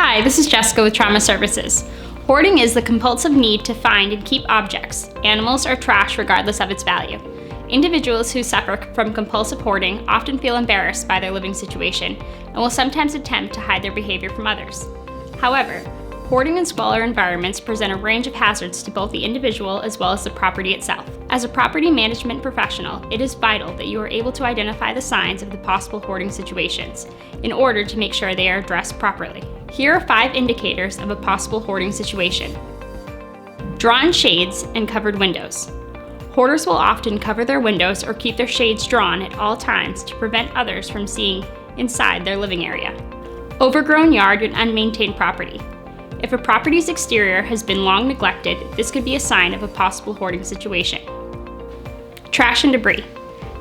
Hi, this is Jessica with Trauma Services. Hoarding is the compulsive need to find and keep objects, animals, or trash regardless of its value. Individuals who suffer from compulsive hoarding often feel embarrassed by their living situation and will sometimes attempt to hide their behavior from others. However, hoarding in squalor environments present a range of hazards to both the individual as well as the property itself. As a property management professional, it is vital that you are able to identify the signs of the possible hoarding situations in order to make sure they are addressed properly. Here are 5 indicators of a possible hoarding situation. Drawn shades and covered windows. Hoarders will often cover their windows or keep their shades drawn at all times to prevent others from seeing inside their living area. Overgrown yard and unmaintained property. If a property's exterior has been long neglected, this could be a sign of a possible hoarding situation. Trash and debris.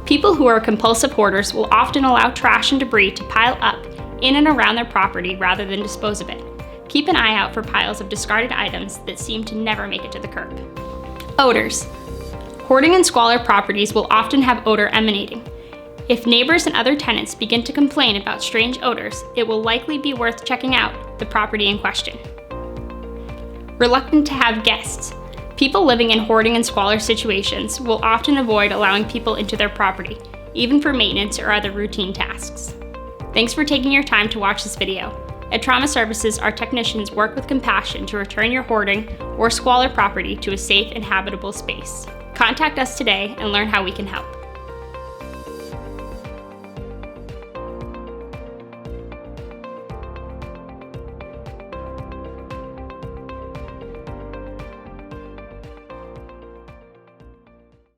People who are compulsive hoarders will often allow trash and debris to pile up in and around their property rather than dispose of it. Keep an eye out for piles of discarded items that seem to never make it to the curb. Odors. Hoarding and squalor properties will often have odor emanating. If neighbors and other tenants begin to complain about strange odors, it will likely be worth checking out the property in question. Reluctant to have guests. People living in hoarding and squalor situations will often avoid allowing people into their property, even for maintenance or other routine tasks. Thanks for taking your time to watch this video. At Trauma Services, our technicians work with compassion to return your hoarding or squalor property to a safe and habitable space. Contact us today and learn how we can help.